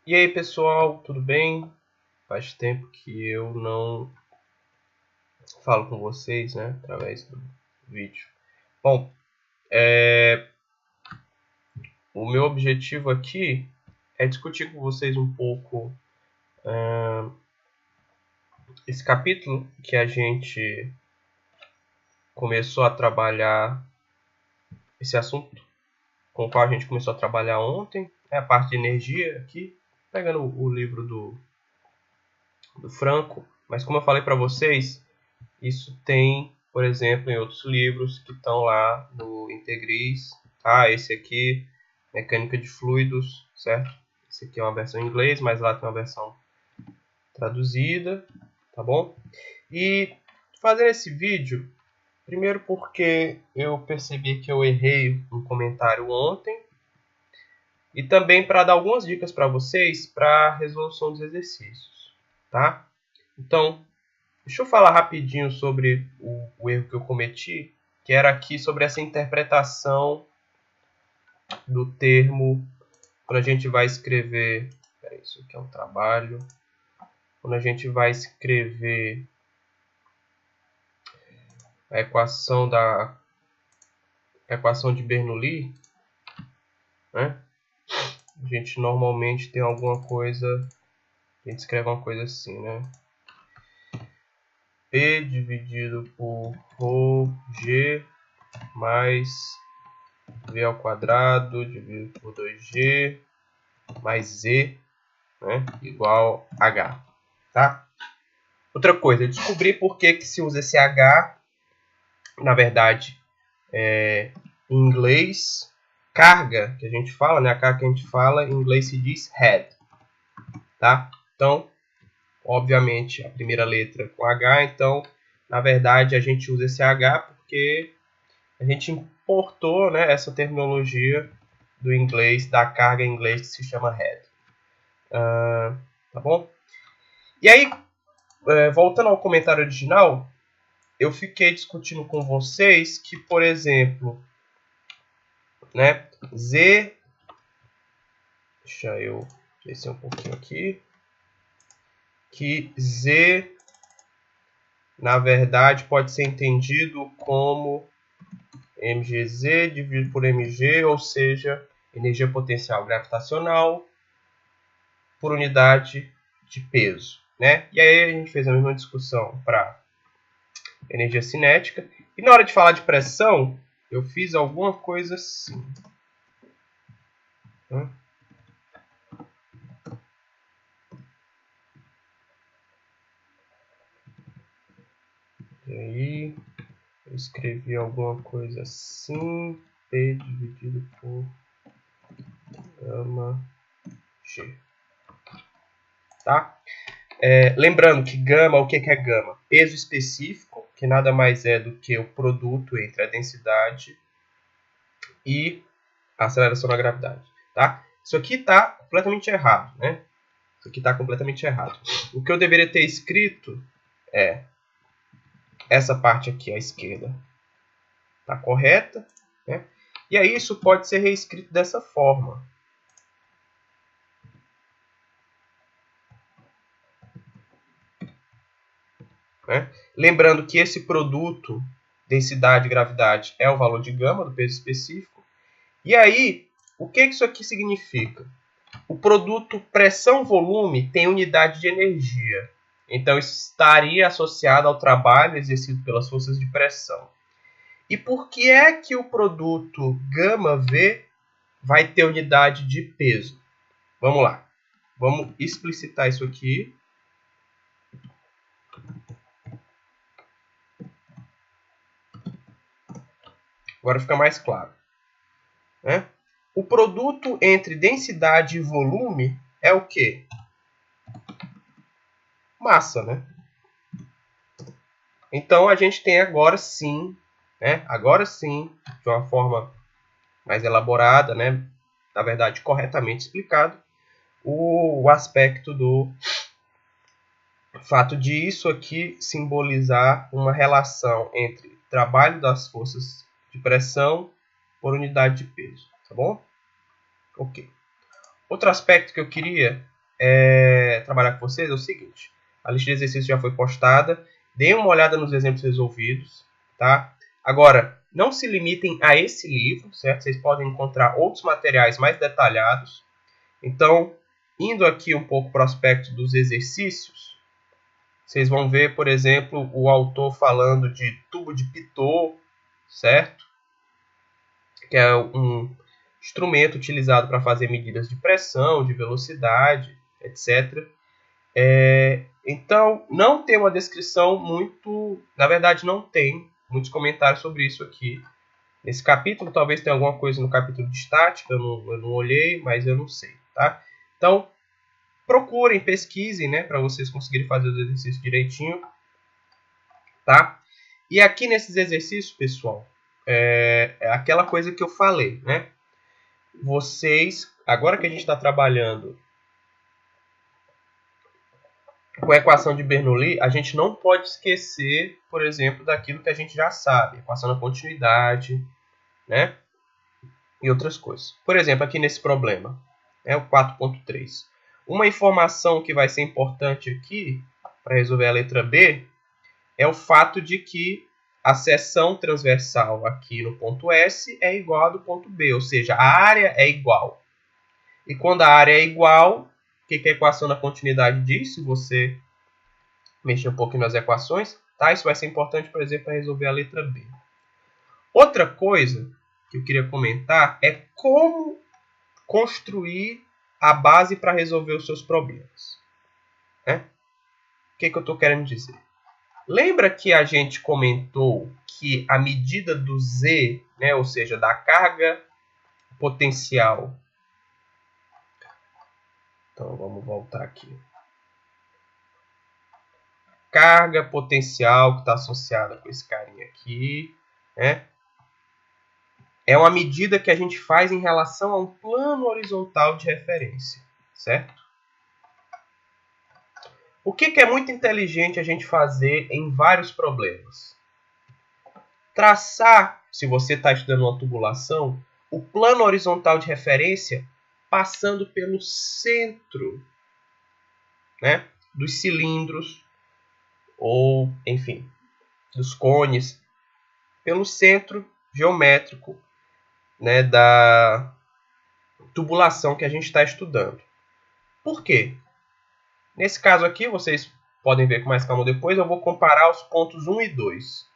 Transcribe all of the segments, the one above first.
E aí pessoal, tudo bem? Faz tempo que eu não falo com vocês, né, através do vídeo. Bom, o meu objetivo aqui é discutir com vocês um pouco esse capítulo que a gente começou a trabalhar, esse assunto com o qual a gente começou a trabalhar ontem, a parte de energia aqui, pegando o livro do Franco, mas como eu falei para vocês, isso tem, por exemplo, em outros livros que estão lá no Integris. Esse aqui, Mecânica de Fluidos, certo? Esse aqui é uma versão em inglês, mas lá tem uma versão traduzida, tá bom? E fazendo esse vídeo, primeiro porque eu percebi que eu errei um comentário ontem, e também para dar algumas dicas para vocês para a resolução dos exercícios, tá? Então, deixa eu falar rapidinho sobre o erro que eu cometi, que era aqui sobre essa interpretação do termo quando a gente vai escrever... Peraí, isso aqui é um trabalho. Quando a gente vai escrever a equação de Bernoulli, né? A gente normalmente tem alguma coisa... A gente escreve uma coisa assim, né? P dividido por ρg mais v ao quadrado dividido por 2g mais z, né, igual h, tá? Outra coisa, eu descobri por que se usa esse h, na verdade, em inglês, carga, que a gente fala, né, a carga que a gente fala, em inglês se diz head, tá? Então, obviamente, a primeira letra com h, então, na verdade, a gente usa esse h porque a gente importou, né, essa terminologia do inglês, da carga em inglês que se chama head. Tá bom? E aí, voltando ao comentário original, eu fiquei discutindo com vocês que, por exemplo, né, Z... Deixa eu descer um pouquinho aqui. Que Z, na verdade, pode ser entendido como mgz dividido por mg, ou seja, energia potencial gravitacional por unidade de peso, né? E aí a gente fez a mesma discussão para energia cinética. E na hora de falar de pressão, eu fiz alguma coisa assim. E aí, eu escrevi alguma coisa assim. P dividido por gama G. Tá? Lembrando que gama, o que é gama? Peso específico, que nada mais é do que o produto entre a densidade e a aceleração da gravidade. Tá? Isso aqui está completamente errado, né? Isso aqui está completamente errado. O que eu deveria ter escrito é essa parte aqui à esquerda. Está correta, né? E aí isso pode ser reescrito dessa forma. Né? Lembrando que esse produto, densidade e gravidade, é o valor de gama do peso específico. E aí, o que isso aqui significa? O produto pressão-volume tem unidade de energia. Então, isso estaria associado ao trabalho exercido pelas forças de pressão. E por que é que o produto γV vai ter unidade de peso? Vamos lá. Vamos explicitar isso aqui. Agora fica mais claro. Né? O produto entre densidade e volume é o quê? Massa, né? Então, a gente tem agora sim, né? Agora sim, de uma forma mais elaborada, né? Na verdade, corretamente explicado, o aspecto do fato de isso aqui simbolizar uma relação entre trabalho das forças de pressão por unidade de peso, tá bom? Ok. Outro aspecto que eu queria trabalhar com vocês é o seguinte. A lista de exercícios já foi postada. Deem uma olhada nos exemplos resolvidos, tá? Agora, não se limitem a esse livro, certo? Vocês podem encontrar outros materiais mais detalhados. Então, indo aqui um pouco para o aspecto dos exercícios, vocês vão ver, por exemplo, o autor falando de tubo de Pitot, certo? Que é um instrumento utilizado para fazer medidas de pressão, de velocidade, etc. Então, não tem uma descrição muito... Na verdade, não tem muitos comentários sobre isso aqui. Nesse capítulo, talvez tenha alguma coisa no capítulo de estática, eu não olhei, mas eu não sei, tá? Então, procurem, pesquisem, né, para vocês conseguirem fazer os exercícios direitinho, tá? E aqui nesses exercícios, pessoal, é aquela coisa que eu falei, né? Vocês, agora que a gente está trabalhando com a equação de Bernoulli, a gente não pode esquecer, por exemplo, daquilo que a gente já sabe, equação da continuidade, né? E outras coisas. Por exemplo, aqui nesse problema, o 4.3. Uma informação que vai ser importante aqui, para resolver a letra B, é o fato de que a seção transversal aqui no ponto S é igual a do ponto B, ou seja, a área é igual. E quando a área é igual, o que a equação da continuidade diz? Se você mexer um pouquinho nas equações, tá? Isso vai ser importante, por exemplo, para resolver a letra B. Outra coisa que eu queria comentar é como construir a base para resolver os seus problemas, né? O que eu estou querendo dizer? Lembra que a gente comentou que a medida do Z, né, ou seja, da carga potencial... Então, vamos voltar aqui. Carga potencial que está associada com esse carinha aqui, né? É uma medida que a gente faz em relação a um plano horizontal de referência, certo? O que é muito inteligente a gente fazer em vários problemas? Traçar, se você está estudando uma tubulação, o plano horizontal de referência passando pelo centro, né, dos cilindros, ou, enfim, dos cones, pelo centro geométrico, né, da tubulação que a gente está estudando. Por quê? Nesse caso aqui, vocês podem ver com mais calma depois, eu vou comparar os pontos 1 e 2.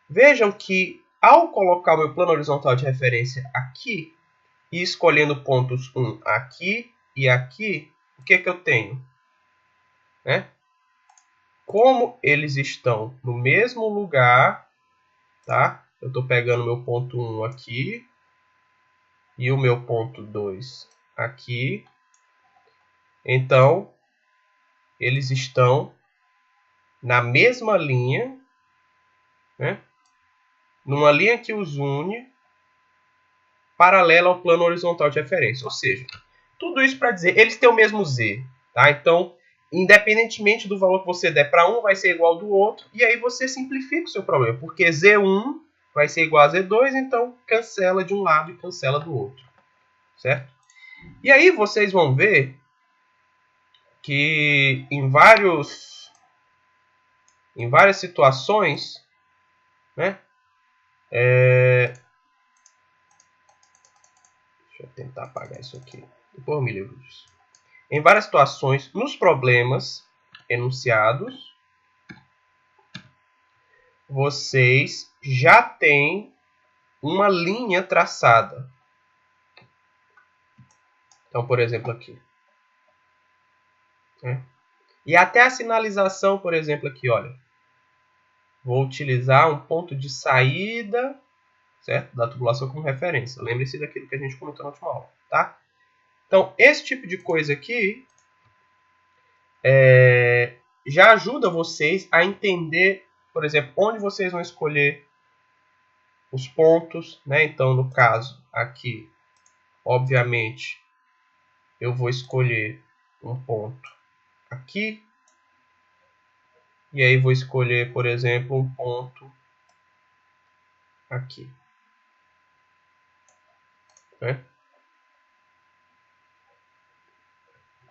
Vejam que, ao colocar o meu plano horizontal de referência aqui, e escolhendo pontos 1 aqui e aqui, o que eu tenho? Né? Como eles estão no mesmo lugar, tá? Eu estou pegando meu ponto 1 aqui e o meu ponto 2 aqui. Então, eles estão na mesma linha, né? Numa linha que os une, paralela ao plano horizontal de referência. Ou seja, tudo isso para dizer, eles têm o mesmo Z. Tá? Então, independentemente do valor que você der para um, vai ser igual ao do outro. E aí você simplifica o seu problema. Porque Z1 vai ser igual a Z2, então cancela de um lado e cancela do outro. Certo? E aí vocês vão ver que em várias situações, né? Deixa eu tentar apagar isso aqui. Depois eu me livro disso. Em várias situações, nos problemas enunciados, vocês já têm uma linha traçada. Então, por exemplo, aqui. E até a sinalização, por exemplo, aqui, olha. Vou utilizar um ponto de saída, certo? Da tubulação como referência. Lembre-se daquilo que a gente comentou na última aula, tá? Então, esse tipo de coisa aqui já ajuda vocês a entender, por exemplo, onde vocês vão escolher os pontos, né? Então, no caso aqui, obviamente, eu vou escolher um ponto aqui. E aí vou escolher, por exemplo, um ponto aqui. Né?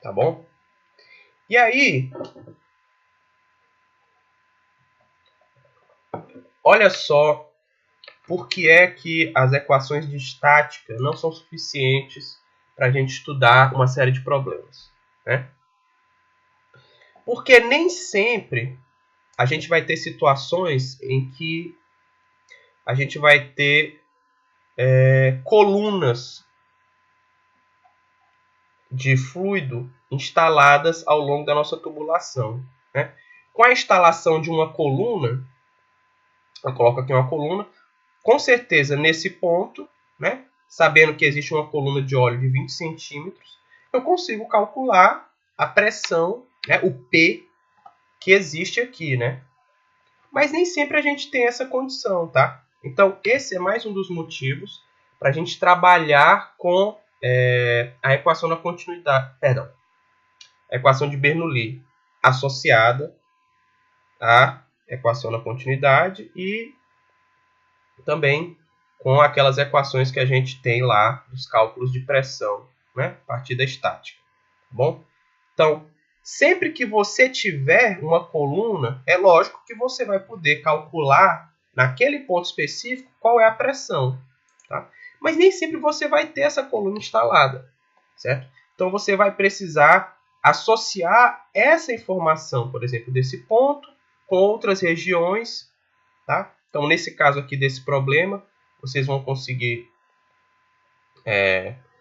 tá bom? E aí, olha só por que é que as equações de estática não são suficientes para a gente estudar uma série de problemas, né? Porque nem sempre a gente vai ter situações em que a gente vai ter colunas de fluido instaladas ao longo da nossa tubulação, né? Com a instalação de uma coluna, eu coloco aqui uma coluna, com certeza nesse ponto, né, sabendo que existe uma coluna de óleo de 20 centímetros, eu consigo calcular a pressão, né, o P que existe aqui, né? Mas nem sempre a gente tem essa condição, tá? Então, esse é mais um dos motivos para a gente trabalhar com a equação da continuidade, perdão, a equação de Bernoulli associada à equação da continuidade e também com aquelas equações que a gente tem lá dos cálculos de pressão, né? A partir da estática, tá bom? Então, sempre que você tiver uma coluna, é lógico que você vai poder calcular naquele ponto específico qual é a pressão, tá? Mas nem sempre você vai ter essa coluna instalada, certo? Então você vai precisar associar essa informação, por exemplo, desse ponto com outras regiões, tá? Então nesse caso aqui desse problema, vocês vão conseguir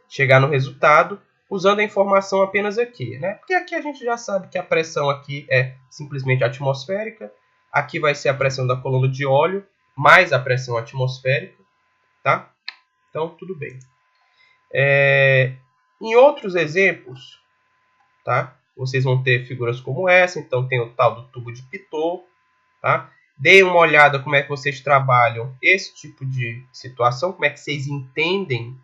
chegar no resultado usando a informação apenas aqui, né? Porque aqui a gente já sabe que a pressão aqui é simplesmente atmosférica, aqui vai ser a pressão da coluna de óleo mais a pressão atmosférica, tá? Então tudo bem. Em outros exemplos, tá? Vocês vão ter figuras como essa, então tem o tal do tubo de Pitot, tá? Deem uma olhada como é que vocês trabalham esse tipo de situação, como é que vocês entendem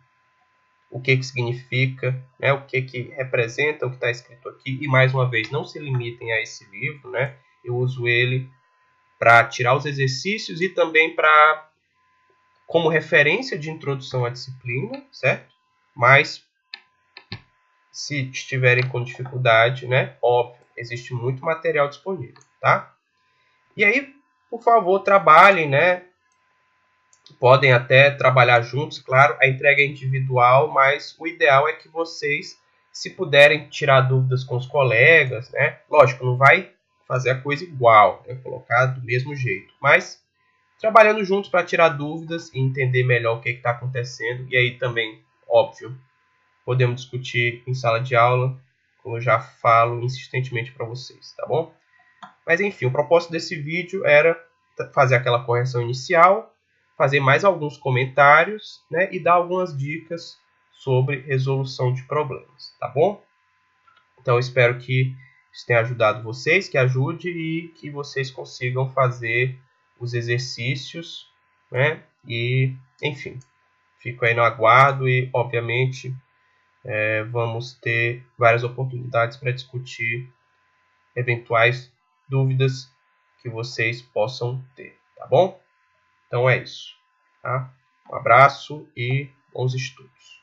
o que significa, né? O que representa o que está escrito aqui. E mais uma vez, não se limitem a esse livro, né? Eu uso ele para tirar os exercícios e também para como referência de introdução à disciplina, certo? Mas se estiverem com dificuldade, né? Óbvio, existe muito material disponível, tá? E aí, por favor, trabalhem, né? Podem até trabalhar juntos, claro, a entrega é individual, mas o ideal é que vocês, se puderem tirar dúvidas com os colegas, né? Lógico, não vai fazer a coisa igual, né? Colocar do mesmo jeito, mas trabalhando juntos para tirar dúvidas e entender melhor o que está acontecendo. E aí também, óbvio, podemos discutir em sala de aula, como eu já falo insistentemente para vocês, tá bom? Mas enfim, o propósito desse vídeo era fazer aquela correção inicial, fazer mais alguns comentários, né, e dar algumas dicas sobre resolução de problemas, tá bom? Então eu espero que isso tenha ajudado vocês, que ajude e que vocês consigam fazer os exercícios, né? E, enfim, fico aí no aguardo e, obviamente, vamos ter várias oportunidades para discutir eventuais dúvidas que vocês possam ter, tá bom? Então é isso, tá? Um abraço e bons estudos.